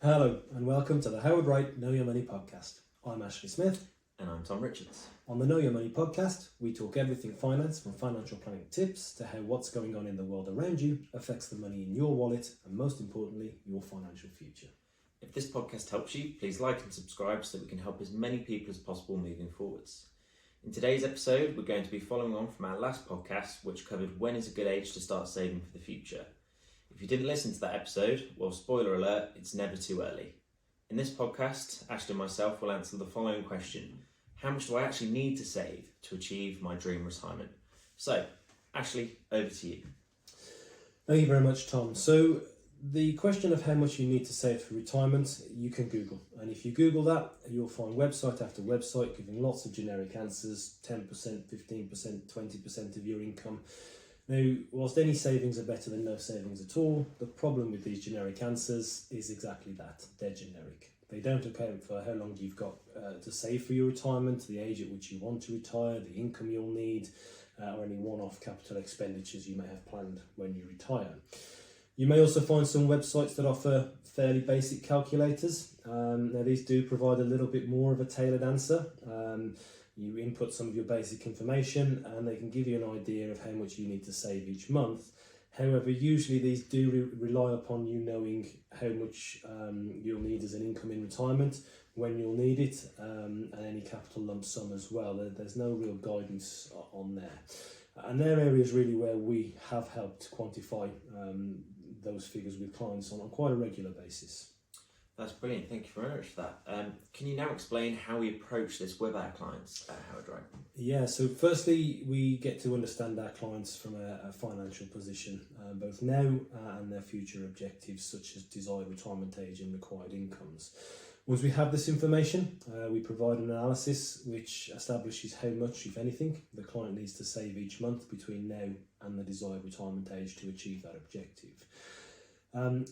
Hello and welcome to the Wright Know Your Money podcast. I'm Ashley Smith. And I'm Tom Richards. On the Know Your Money podcast, we talk everything finance from financial planning tips to how what's going on in the world around you affects the money in your wallet and most importantly, your financial future. If this podcast helps you, please like and subscribe so that we can help as many people as possible moving forwards. In today's episode, we're going to be following on from our last podcast, which covered when is a good age to start saving for the future. If you didn't listen to that episode, well, spoiler alert, it's never too early. In this podcast, Ashley and myself will answer the following question. How much do I actually need to save to achieve my dream retirement? So, Ashley, over to you. Thank you very much, Tom. So, the question of how much you need to save for retirement, you can Google. And if you Google that, you'll find website after website giving lots of generic answers, 10%, 15%, 20% of your income. Now, whilst any savings are better than no savings at all, the problem with these generic answers is exactly that. They're generic. They don't account for how long you've got to save for your retirement, the age at which you want to retire, the income you'll need, or any one-off capital expenditures you may have planned when you retire. You may also find some websites that offer fairly basic calculators. Now, these do provide a little bit more of a tailored answer. You input some of your basic information and they can give you an idea of how much you need to save each month. However, usually these do rely upon you knowing how much you'll need as an income in retirement, when you'll need it, and any capital lump sum as well. There's no real guidance on there. And they're areas really where we have helped quantify those figures with clients on quite a regular basis. That's brilliant. Thank you very much for that. Can you now explain how we approach this with our clients at Wright? Yeah, so firstly, we get to understand our clients from a financial position, both now and their future objectives, such as desired retirement age and required incomes. Once we have this information, we provide an analysis which establishes how much, if anything, the client needs to save each month between now and the desired retirement age to achieve that objective.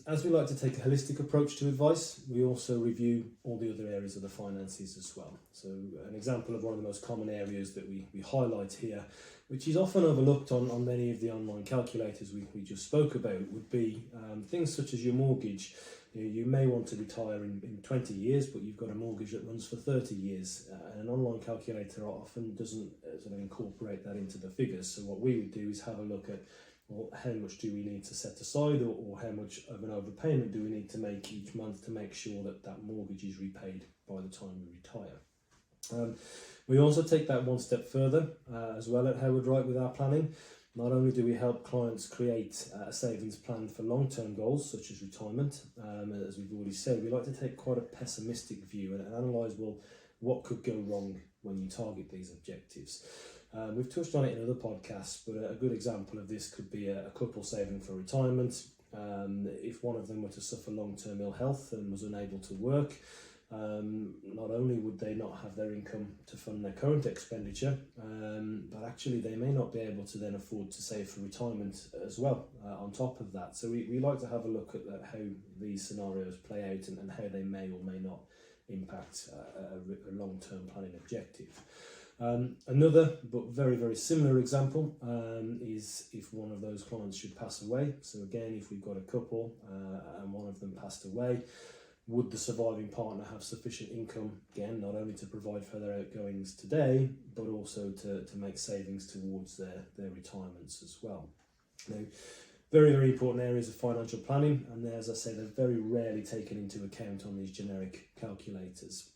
As we like to take a holistic approach to advice, we also review all the other areas of the finances as well. So an example of one of the most common areas that we highlight here, which is often overlooked on many of the online calculators we just spoke about, would be things such as your mortgage. You may want to retire in 20 years, but you've got a mortgage that runs for 30 years. And an online calculator often doesn't sort of incorporate that into the figures. So what we would do is have a look at, well, how much do we need to set aside, or how much of an overpayment do we need to make each month to make sure that that mortgage is repaid by the time we retire. We also take that one step further as well at Wright with our planning. Not only do we help clients create a savings plan for long-term goals such as retirement, as we've already said, we like to take quite a pessimistic view and analyse, well, what could go wrong when you target these objectives. We've touched on it in other podcasts, but a good example of this could be a couple saving for retirement. If one of them were to suffer long-term ill health and was unable to work, not only would they not have their income to fund their current expenditure, but actually they may not be able to then afford to save for retirement as well on top of that. So we like to have a look at how these scenarios play out and how they may or may not impact a long-term planning objective. Another but very, very similar example is if one of those clients should pass away. So again, if we've got a couple and one of them passed away, would the surviving partner have sufficient income, again, not only to provide for their outgoings today, but also to make savings towards their retirements as well. Now, very, very important areas of financial planning, and as I say, they're very rarely taken into account on these generic calculators.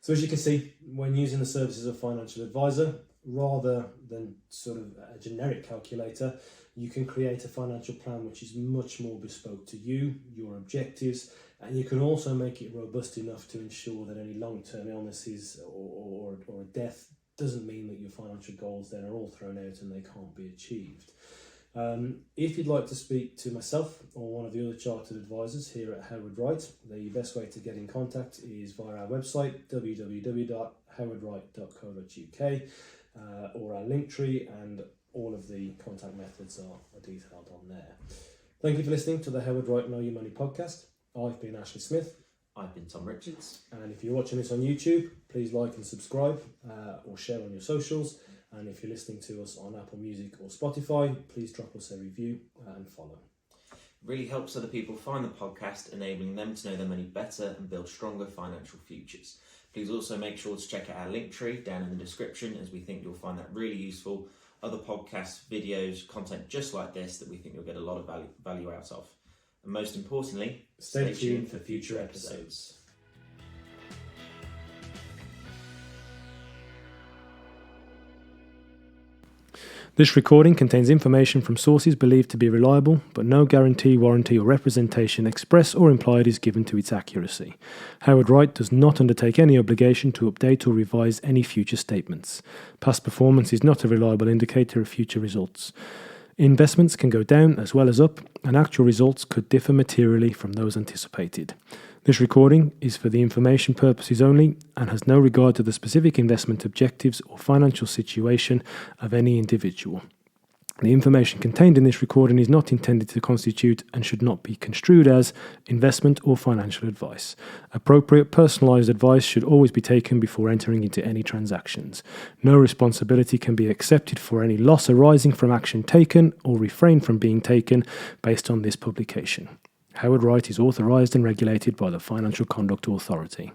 So as you can see, when using the services of a financial advisor, rather than sort of a generic calculator, you can create a financial plan which is much more bespoke to you, your objectives, and you can also make it robust enough to ensure that any long-term illnesses or a death doesn't mean that your financial goals then are all thrown out and they can't be achieved. If you'd like to speak to myself or one of the other chartered advisors here at Wright, the best way to get in contact is via our website, www.howardwright.co.uk, or our link tree, and all of the contact methods are detailed on there. Thank you for listening to the Wright Know Your Money podcast. I've been Ashley Smith. I've been Tom Richards. And if you're watching this on YouTube, please like and subscribe or share on your socials. And if you're listening to us on Apple Music or Spotify, please drop us a review and follow. really helps other people find the podcast, enabling them to know their money better and build stronger financial futures. Please also make sure to check out our link tree down in the description, as we think you'll find that really useful. Other podcasts, videos, content just like this that we think you'll get a lot of value out of. And most importantly, stay tuned for future episodes. This recording contains information from sources believed to be reliable, but no guarantee, warranty, or representation express or implied is given to its accuracy. Howard Wright does not undertake any obligation to update or revise any future statements. Past performance is not a reliable indicator of future results. Investments can go down as well as up, and actual results could differ materially from those anticipated. This recording is for the information purposes only and has no regard to the specific investment objectives or financial situation of any individual. The information contained in this recording is not intended to constitute and should not be construed as investment or financial advice. Appropriate personalised advice should always be taken before entering into any transactions. No responsibility can be accepted for any loss arising from action taken or refrain from being taken based on this publication. Howard Wright is authorised and regulated by the Financial Conduct Authority.